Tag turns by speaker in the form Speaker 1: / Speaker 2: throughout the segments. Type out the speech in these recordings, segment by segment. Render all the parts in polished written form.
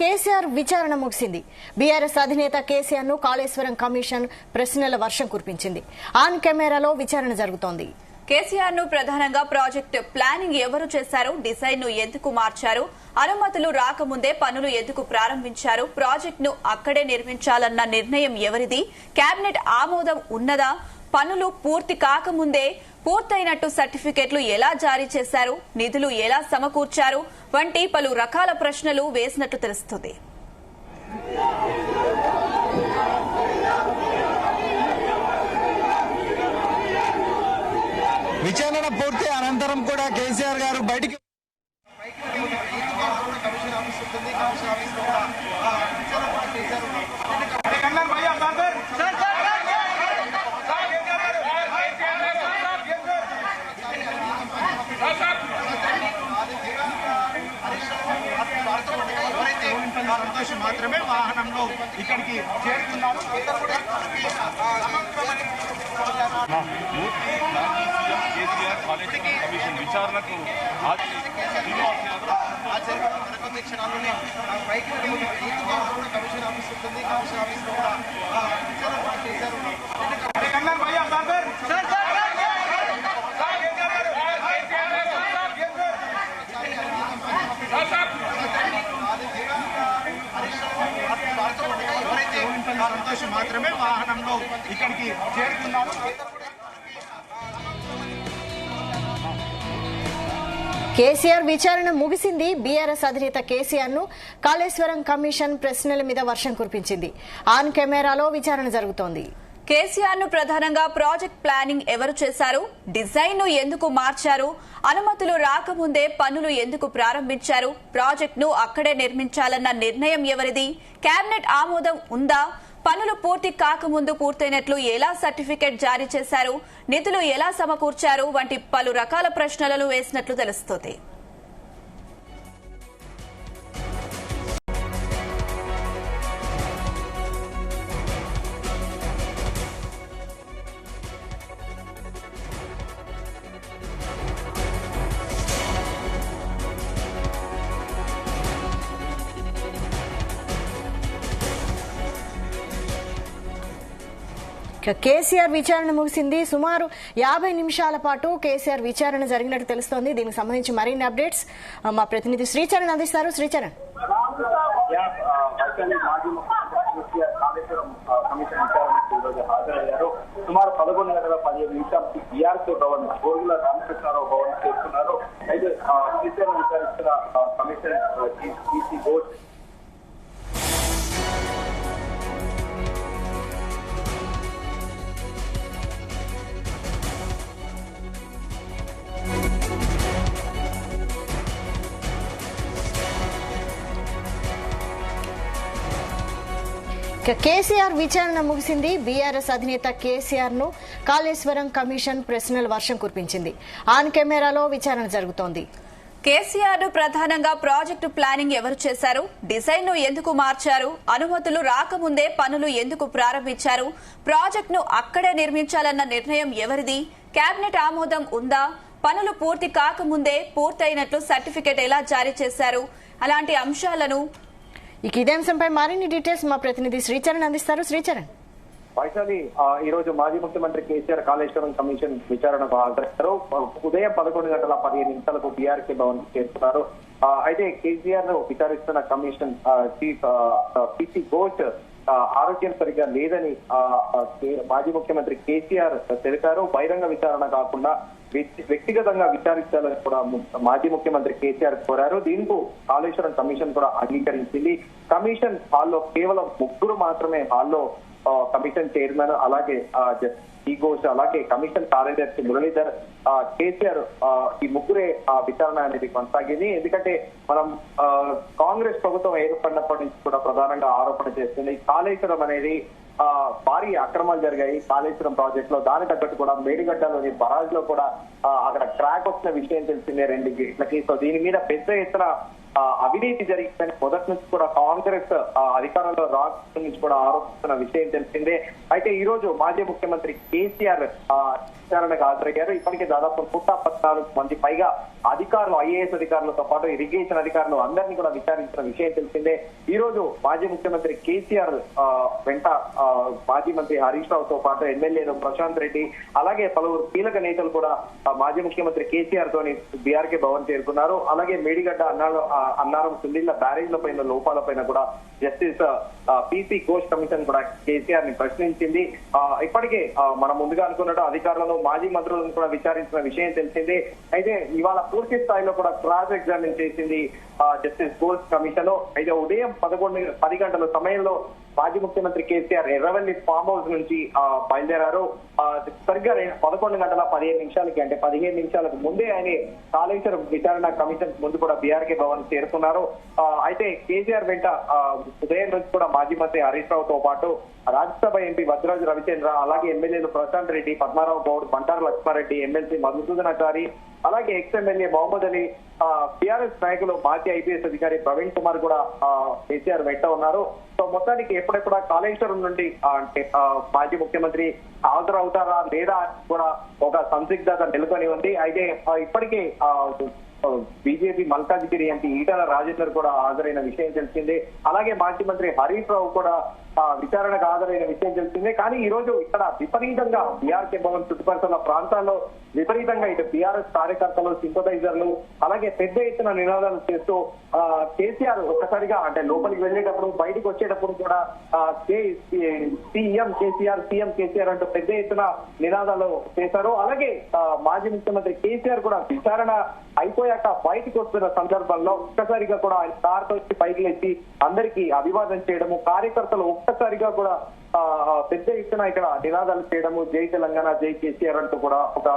Speaker 1: కేసీఆర్ విచారణ ముగిసింది. బీఆర్ఎస్ అధినేత కేసీఆర్ ను కాళేశ్వరం కమిషన్ ప్రశ్నల వర్షం కురిపించింది. ఆన్ కెమెరాలో విచారణ జరుగుతోంది.
Speaker 2: కేసీఆర్ ను ప్రధానంగా ప్రాజెక్టు ప్లానింగ్ ఎవరు చేశారు, డిజైన్ ను ఎందుకు మార్చారు, అనుమతులు రాకముందే పనులు ఎందుకు ప్రారంభించారు, ప్రాజెక్టును అక్కడే నిర్మించాలన్న నిర్ణయం ఎవరిది, కేబినెట్ ఆమోదం ఉన్నదా, పనులు పూర్తి కాకముందే పూర్తయినట్టు సర్టిఫికెట్లు ఎలా జారీ చేశారు, నిధులు ఎలా సమకూర్చారు వంటి పలు రకాల ప్రశ్నలు వేసినట్లు తెలుస్తుంది.
Speaker 3: విచారణ పూర్తి అనంతరం కూడా కేసీఆర్ గారు బయటికి
Speaker 4: సంతోషం మాత్రమే వాహనంలో ఇక్కడికి చేరుకున్నారు. కమిషన్ విచారణకు క్షణాల్లోనే పైకి కమిషన్ ఆఫీస్ ఉంటుంది. కమిషన్ ఆఫీస్ లో కూడా సంతోషం మాత్రమే వాహనంలో ఇక్కడికి చేరుకున్నారు.
Speaker 1: కేసీఆర్ విచారణ ముగిసింది. బీఆర్ఎస్ అధినేత కేసీఆర్ ను కాళేశ్వరం కమిషన్ ప్రశ్నల మీద వర్షం కురిపించింది. ఆన్ కెమెరాలో విచారణ జరుగుతోంది.
Speaker 2: కేసీఆర్ ను ప్రధానంగా ప్రాజెక్ట్ ప్లానింగ్ ఎవరు చేశారు, డిజైన్ ను ఎందుకు మార్చారు, అనుమతులు రాకముందే పనులు ఎందుకు ప్రారంభించారు, ప్రాజెక్టును అక్కడే నిర్మించాలన్న నిర్ణయం ఎవరిది, కేబినెట్ ఆమోదం ఉందా, పనులు పూర్తి కాకముందు పూర్తయినట్లు ఎలా సర్టిఫికెట్ జారీ చేశారు, నిధులు ఎలా సమకూర్చారు వంటి పలు రకాల ప్రశ్నలను వేసినట్లు తెలుస్తోంది.
Speaker 1: కేసీఆర్ విచారణ ముగిసింది. సుమారు 50 నిమిషాల పాటు కేసీఆర్ విచారణ జరిగినట్టు తెలుస్తోంది. దీనికి సంబంధించి మరిన్ని అప్డేట్స్ మా ప్రతినిధి శ్రీచరణ్ అందిస్తారు. శ్రీచరణ్,
Speaker 5: హాజరయ్యారు. సుమారు 11 గంటల 15 నిమిషాలకి బీఆర్సీ భవన్ గోగుల రామకృష్ణారావు భవన్ చేస్తున్నారు. అయితే కేసీఆర్ విచారిస్తున్న కమిషన్ ఈసీ బోర్డు
Speaker 1: కేసీఆర్ విచారణ ముగిసింది. బీఆర్ఎస్ అధినేత కేసీఆర్ ను కాళేశ్వరం కమిషన్ ప్రశ్నల వర్షం కురిపించింది. ఆన్ కెమెరాలో విచారణ జరుగుతోంది.
Speaker 2: కేసీఆర్ ను ప్రధానంగా ప్రాజెక్టు ప్లానింగ్ ఎవరు చేశారు, డిజైన్ ను ఎందుకు మార్చారు, అనుమతులు రాకముందే పనులు ఎందుకు ప్రారంభించారు, ప్రాజెక్టును అక్కడే నిర్మించాలన్న నిర్ణయం ఎవరిది, కేబినెట్ ఆమోదం ఉందా, పనులు పూర్తి కాకముందే పూర్తయినట్లు సర్టిఫికెట్ ఎలా జారీ చేశారు, అలాంటి అంశాలను
Speaker 1: ఇదే అంశంపై మరిన్ని డీటెయిల్స్ మా ప్రతినిధి శ్రీచరణ్ అందిస్తారు. శ్రీచరణ్,
Speaker 5: వైశాలి, ఈ రోజు మాజీ ముఖ్యమంత్రి కేసీఆర్ కాళేశ్వరం కమిషన్ విచారణకు హాజరయ్యారు. ఉదయం 11 గంటల 15 నిమిషాలకు బీఆర్సీ భవన్ చేస్తున్నారు. అయితే కేసీఆర్ ను విచారిస్తున్న కమిషన్ చీఫ్ పిసి ఘోష్ ఆరోగ్యం సరిగా లేదని మాజీ ముఖ్యమంత్రి కేసీఆర్ తెలిపారు. బహిరంగ విచారణ కాకుండా వ్యక్తిగతంగా విచారించాలని కూడా మాజీ ముఖ్యమంత్రి కేసీఆర్ కోరారు. దీంతో కాళేశ్వరం కమిషన్ కూడా అంగీకరించింది. కమిషన్ హాల్లో కేవలం 3 మాత్రమే హాల్లో కమిషన్ చైర్మన్, అలాగే ఈ ఘోష్, అలాగే కమిషన్ కార్యదర్శి మురళీధర్, కేసీఆర్, ఈ ముగ్గురే విచారణ అనేది కొనసాగింది. ఎందుకంటే మనం కాంగ్రెస్ ప్రభుత్వం ఏర్పడినప్పటి నుంచి కూడా ప్రధానంగా ఆరోపణ చేస్తుంది కాళేశ్వరం అనేది భారీ అక్రమాలు జరిగాయి. కాళేశ్వరం ప్రాజెక్ట్ లో దాని తగ్గట్టు కూడా మేడిగడ్డలోని బరాజ్ లో కూడా అక్కడ క్రాక్ వచ్చిన విషయం తెలిసిందే 2 గేట్లకి. సో దీని మీద పెద్ద ఎత్తున అవినీతి జరిగిందని మొదటి నుంచి కూడా కాంగ్రెస్ అధికారంలో రాష్ట్రం నుంచి కూడా ఆరోపిస్తున్న విషయం తెలిసిందే. అయితే ఈ రోజు మాజీ ముఖ్యమంత్రి కేసీఆర్ విచారణకు హాజరయ్యారు. ఇప్పటికే దాదాపు 114 మంది పైగా అధికారులు, ఐఏఎస్ అధికారులతో పాటు ఇరిగేషన్ అధికారులు అందరినీ కూడా విచారించిన విషయం తెలిసిందే. ఈ రోజు మాజీ ముఖ్యమంత్రి కేసీఆర్ వెంట మాజీ మంత్రి హరీష్ రావుతో పాటు ఎమ్మెల్యేలు ప్రశాంత్ రెడ్డి అలాగే పలువురు కీలక నేతలు కూడా మాజీ ముఖ్యమంత్రి కేసీఆర్ తోని బీఆర్కే భవన్ చేరుకున్నారు. అలాగే మేడిగడ్డ అన్నారం సుందిళ్ల బ్యారేజ్ల పైన లోపాల పైన కూడా జస్టిస్ పిసి ఘోష్ కమిషన్ కూడా కేసీఆర్ ని ప్రశ్నించింది. ఇప్పటికే మనం ముందుగా అనుకున్నట్టు అధికారులను, మాజీ మంత్రులను కూడా విచారించిన విషయం తెలిసింది. అయితే ఇవాళ పూర్తి స్థాయిలో కూడా క్రాస్ ఎగ్జామిన్ చేసింది జస్టిస్ ఘోష్ కమిషన్. అయితే ఉదయం 10 గంటల సమయంలో మాజీ ముఖ్యమంత్రి కేసీఆర్ ఎర్రవెల్లి ఫామ్ హౌస్ నుంచి బయలుదేరారు. సరిగ్గా 11:15 అంటే 15 నిమిషాలకు ముందే ఆయన కాళేశ్వరం విచారణ కమిషన్ ముందు కూడా బీఆర్కే భవన్ చేరుకున్నారు. అయితే కేసీఆర్ వెంట ఉదయం నుంచి కూడా మాజీ మంత్రి హరీష్ రావుతో పాటు రాజ్యసభ ఎంపీ వద్రాజు రవిచంద్ర అలాగే ఎమ్మెల్యేలు ప్రశాంత్ రెడ్డి, పద్మారావు గౌడ్, బంటారు లక్ష్మారెడ్డి, ఎమ్మెల్సీ మధుసూదనాచారి అలాగే ex MLA Mohammed Ali, TRS నాయకులు మాజీ ఐపీఎస్ అధికారి ప్రవీణ్ కుమార్ కూడా కేసీఆర్ వెంట ఉన్నారు. సో మొత్తానికి ఎప్పుడెప్పుడు కాళేశ్వరం నుండి అంటే మాజీ ముఖ్యమంత్రి హాజరవుతారా లేదా కూడా ఒక సందిగ్ధత నెలకొని ఉంది. అయితే ఇప్పటికే బీజేపీ మల్కాజ్గిరి ఎంపీ ఈటల రాజేందర్ కూడా హాజరైన విషయం తెలిసిందే. అలాగే మాజీ మంత్రి హరీష్ రావు కూడా విచారణకు హాజరైన విషయం తెలిసిందే. కానీ ఈ రోజు ఇక్కడ విపరీతంగా బీఆర్కే భవన్ చుట్టుపక్కల ప్రాంతాల్లో విపరీతంగా ఇటు బీఆర్ఎస్ కార్యకర్తలు, సింపథైజర్లు అలాగే పెద్ద ఎత్తున నినాదాలు చేస్తూ కేసీఆర్ ఒక్కసారిగా అంటే లోపలికి వెళ్ళేటప్పుడు బయటకు వచ్చేటప్పుడు కూడా సీఎం కేసీఆర్ అంటూ పెద్ద ఎత్తున నినాదాలు చేశారు. అలాగే మాజీ ముఖ్యమంత్రి కేసీఆర్ కూడా విచారణ అయిపోయాక బయటకు వస్తున్న సందర్భంలో ఒక్కసారిగా కూడా ఆయన కారుతో పైకి లేచి అందరికీ అభివాదం చేయడము, కార్యకర్తలు ఒక్కసారిగా కూడా పెద్ద ఎత్తున ఇక్కడ నినాదాలు చేయడము, జై తెలంగాణ, జై కేసీఆర్ అంటూ కూడా ఒక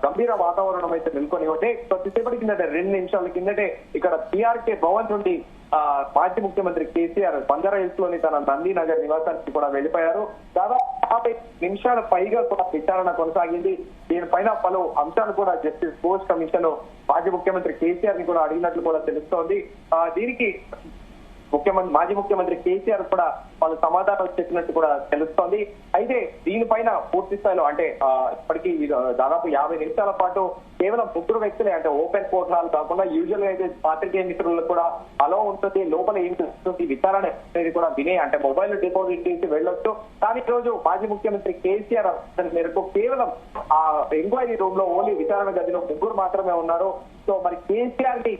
Speaker 5: గంభీర వాతావరణం అయితే నెలకొని ఉంటే కొద్దిసేపటి కిందటే 2 నిమిషాల కిందటే ఇక్కడ బీఆర్కే భవన్ నుండి మాజీ ముఖ్యమంత్రి కేసీఆర్ బంజారా హిల్స్ లోని తన నంది నగర్ నివాసానికి కూడా వెళ్లిపోయారు. దాదాపు 50 నిమిషాల పైగా కూడా విచారణ కొనసాగింది. దీనిపైన పలు అంశాలు కూడా జస్టిస్ ఘోష్ కమిషన్ మాజీ ముఖ్యమంత్రి కేసీఆర్ ని కూడా అడిగినట్లు కూడా తెలుస్తోంది. దీనికి మాజీ ముఖ్యమంత్రి కేసీఆర్ కూడా వాళ్ళు సమాధానాలు చెప్పినట్టు కూడా తెలుస్తోంది. అయితే దీనిపైన పూర్తి స్థాయిలో అంటే ఇప్పటికీ దాదాపు 50 నిమిషాల పాటు కేవలం 3 వ్యక్తులే అంటే ఓపెన్ కోర్ట్ హాల్ కాకుండా యూజువల్ గా అయితే పాత్రికేయ మిత్రులకు కూడా అలో ఉంటుంది, లోపల ఏం జరుగుతుంది విచారణ అనేది కూడా వినే అంటే మొబైల్ డిపాజిట్ చేసి వెళ్ళొచ్చు. కానీ ఈ రోజు మాజీ ముఖ్యమంత్రి కేసీఆర్ మేరకు కేవలం ఆ ఎంక్వైరీ రూమ్ లో ఓన్లీ విచారణ గదిలో 3 మాత్రమే ఉన్నారు. సో మరి కేసీఆర్ ని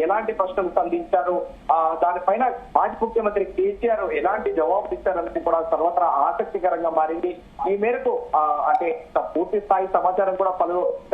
Speaker 5: ఎలాంటి ప్రశ్నలు సంధించారు, దానిపైన మాజీ ముఖ్యమంత్రి కేసీఆర్ ఎలాంటి జవాబు ఇచ్చారనేది కూడా సర్వత్రా ఆసక్తికరంగా మారింది. ఈ మేరకు అంటే పూర్తి స్థాయి సమాచారం కూడా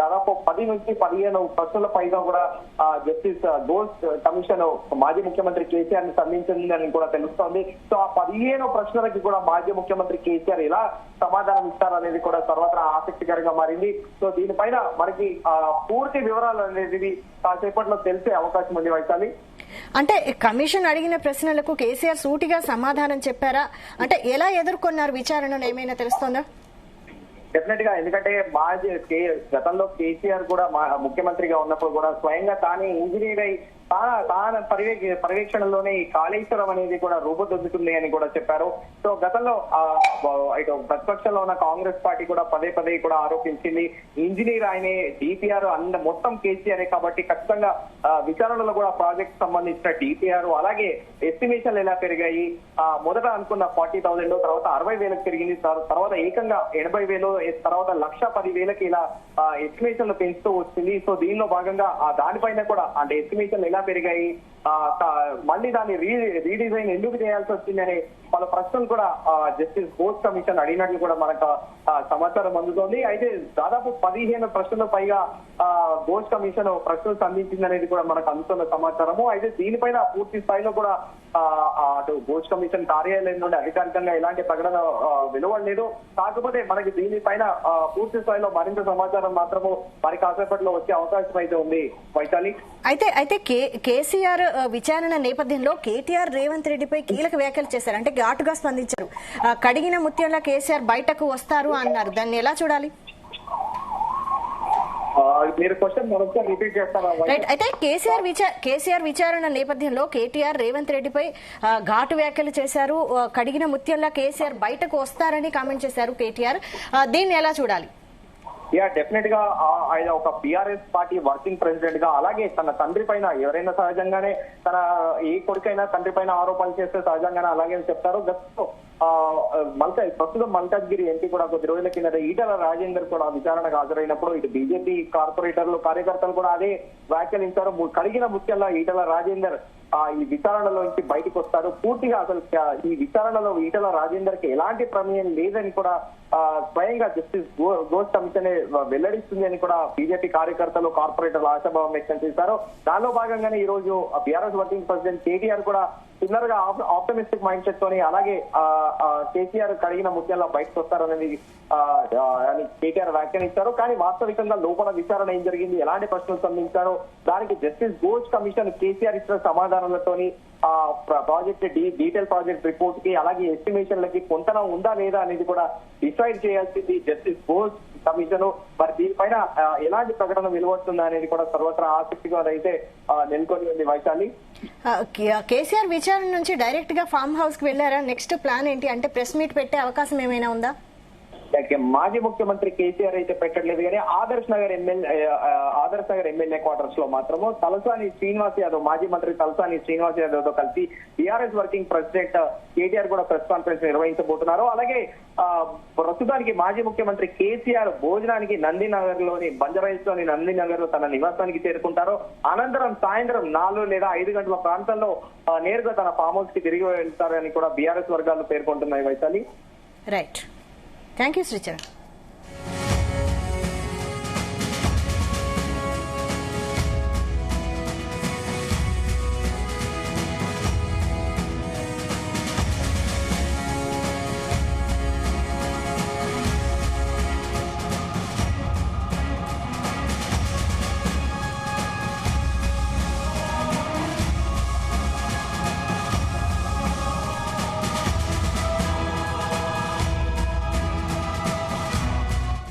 Speaker 5: దాదాపు 10 నుంచి 15 ప్రశ్నల పైగా కూడా జస్టిస్ ఘోష్ కమిషన్ మాజీ ముఖ్యమంత్రి కేసీఆర్ ని సంధించిందని కూడా తెలుస్తోంది. సో ఆ 15 ప్రశ్నలకి కూడా మాజీ ముఖ్యమంత్రి కేసీఆర్ ఎలా సమాధానం ఇస్తారనేది కూడా సర్వత్రా ఆసక్తికరంగా మారింది. సో దీనిపైన మనకి పూర్తి వివరాలు అనేది కాసేపట్లో తెలిసే అవకాశం ఉంది. వైశాలి,
Speaker 1: అంటే కమిషన్ అడిగిన ప్రశ్నలకు కేసీఆర్ సూటిగా సమాధానం చెప్పారా? అంటే ఎలా ఎదుర్కొన్నారు విచారణను ఏమైనా తెలుస్తోందా?
Speaker 5: డెఫినెట్ గా, ఎందుకంటే గతంలో కేసీఆర్ కూడా ముఖ్యమంత్రిగా ఉన్నప్పుడు కూడా స్వయంగా తానే ఇంజనీర్ అయి తాన పర్యవేక్షణలోనే ఈ కాళేశ్వరం అనేది కూడా రూపుదిద్దుతుంది అని కూడా చెప్పారు. సో గతంలో ఇటు ప్రతిపక్షంలో ఉన్న కాంగ్రెస్ పార్టీ కూడా పదే కూడా ఆరోపించింది ఇంజనీర్ ఆయనే, డిపిఆర్ మొత్తం కేసీఆర్ కాబట్టి ఖచ్చితంగా విచారణలో కూడా ప్రాజెక్ట్ సంబంధించిన డిపిఆర్ అలాగే ఎస్టిమేషన్లు ఎలా పెరిగాయి, మొదట అనుకున్న 40,000 తర్వాత 60,000 పెరిగింది, తర్వాత ఏకంగా 80,000, తర్వాత 1,10,000 ఇలా ఎస్టిమేషన్లు పెంచుతూ వచ్చింది. సో దీనిలో భాగంగా దానిపైన కూడా అంటే ఎస్టిమేషన్లు ఎలా పెరిగాయి, మళ్ళీ దాన్ని రీడిజైన్ ఎందుకు చేయాల్సి వచ్చిందనే వాళ్ళ ప్రశ్నలు కూడా జస్టిస్ ఘోష్ కమిషన్ అడిగినట్లు కూడా మనకు సమాచారం అందుతోంది. అయితే దాదాపు 15 ప్రశ్నలు పైగా ఘోష్ కమిషన్ ప్రశ్నలు సంధించిందనేది కూడా మనకు అందుతున్న సమాచారము. అయితే దీనిపైన పూర్తి స్థాయిలో కూడా అటు ఘోష్ కమిషన్ కార్యాలయం నుండి అధికారికంగా ఎలాంటి ప్రకటన వెలువడలేదు. కాకపోతే మనకి దీనిపైన పూర్తి స్థాయిలో మరింత సమాచారం మాత్రము మరి కాసేపట్లో వచ్చే అవకాశం అయితే ఉంది. వైశాలి,
Speaker 1: అయితే కేసీఆర్ విచారణ నేపథ్యంలో కేటీఆర్ రేవంత్ రెడ్డిపై కీలక వ్యాఖ్యలు చేశారు, అంటే ఘాటుగా స్పందించారు. కడిగిన ముత్యంలా కేసీఆర్ బయటకు వస్తారు అన్నారు, దాన్ని ఎలా చూడాలి?
Speaker 5: మీరు క్వశ్చన్ మరొకసారి రిపీట్ చేస్తారా?
Speaker 1: రైట్. అయితే కేసీఆర్ విచారణ నేపథ్యంలో కేటీఆర్ రేవంత్ రెడ్డిపై ఘాటు వ్యాఖ్యలు చేశారు. కడిగిన ముత్యంలా కేసీఆర్ బయటకు వస్తారని కామెంట్ చేశారు కేటీఆర్. దీన్ని ఎలా చూడాలి?
Speaker 5: డెఫినెట్ గా ఆయన ఒక బీఆర్ఎస్ పార్టీ వర్కింగ్ ప్రెసిడెంట్ గా, అలాగే తన తండ్రి పైన ఎవరైనా సహజంగానే తన ఏ కొడుకైనా తండ్రి పైన ఆరోపణలు చేస్తే సహజంగానే అలాగే చెప్తారు. గతంలో ప్రస్తుతం మల్కాజ్గిరి ఎంపీ కూడా కొద్ది రోజుల కింద ఈటల రాజేందర్ కూడా విచారణకు హాజరైనప్పుడు ఇటు బీజేపీ కార్పొరేటర్లు కార్యకర్తలు కూడా అదే వ్యాఖ్యానించారు. కడిగిన ముత్యంలో ఈటల రాజేందర్ ఈ విచారణలోంచి బయటకు వస్తారు. పూర్తిగా అసలు ఈ విచారణలో ఈటల రాజేందర్ కి ఎలాంటి ప్రమేయం లేదని కూడా స్వయంగా జస్టిస్ ఘోష్ కమిషన్ వెల్లడిస్తుంది అని కూడా బీజేపీ కార్యకర్తలు కార్పొరేటర్లు ఆశాభావం వ్యక్తం చేశారు. దానిలో భాగంగానే ఈ రోజు బీఆర్ఎస్ వర్కింగ్ ప్రెసిడెంట్ కేటీఆర్ కూడా సిమిలర్ గా ఆప్టమిస్టిక్ మైండ్ సెట్ తోని అలాగే కేసీఆర్ కడిగిన ముత్యాల్లో బయటకు వస్తారనేది అని కేటీఆర్ వ్యాఖ్యానించారు. కానీ వాస్తవికంగా లోపల విచారణ ఏం జరిగింది, ఎలాంటి ప్రశ్నలు సంధించారో దానికి జస్టిస్ ఘోష్ కమిషన్ కేసీఆర్ ఇచ్చిన సమాధానాలతోని ప్రాజెక్ట్ డీటెయిల్ ప్రాజెక్ట్ రిపోర్ట్ కి అలాగే ఎస్టిమేషన్లకి కొంతన ఉందా లేదా అనేది కూడా డిసైడ్ చేయాల్సింది జస్టిస్ ఘోష్ కమిషన్. మరి దీనిపైన ఎలాంటి ప్రకటన వెలువడుతుందా అనేది కూడా సర్వత్రా ఆసక్తిగా అయితే నెలకొని ఉంది. వైశాలి,
Speaker 1: కేసీఆర్ విచారణ నుంచి డైరెక్ట్ గా ఫామ్ హౌస్ కి వెళ్లారా? నెక్స్ట్ ప్లాన్ ఏంటి? అంటే ప్రెస్ మీట్ పెట్టే అవకాశం ఏమైనా ఉందా?
Speaker 5: మాజీ ముఖ్యమంత్రి కేసీఆర్ అయితే పెట్టట్లేదు, కానీ ఆదర్శ్ నగర్ ఎమ్మెల్యే క్వార్టర్స్ లో మాత్రము తలసాని శ్రీనివాస్ యాదవ్, మాజీ మంత్రి తలసాని శ్రీనివాస్ యాదవ్ తో కలిసి టీఆర్ఎస్ వర్కింగ్ ప్రెసిడెంట్ కేటీఆర్ కూడా ప్రెస్ కాన్ఫరెన్స్ నిర్వహించబోతున్నారు. అలాగే ప్రస్తుతానికి మాజీ ముఖ్యమంత్రి కేసీఆర్ భోజనానికి నందినగర్ లోని బంజారాహిల్స్ లోని నందినగర్ లో తన నివాసానికి చేరుకుంటారు. అనంతరం సాయంత్రం 4 లేదా 5 గంటల ప్రాంతంలో నేరుగా తన ఫామ్ హౌస్ కి తిరిగి వెళ్తారని కూడా బీఆర్ఎస్ వర్గాలు పేర్కొంటున్నాయి. Vaishali,
Speaker 1: right. Thank you Sricharan.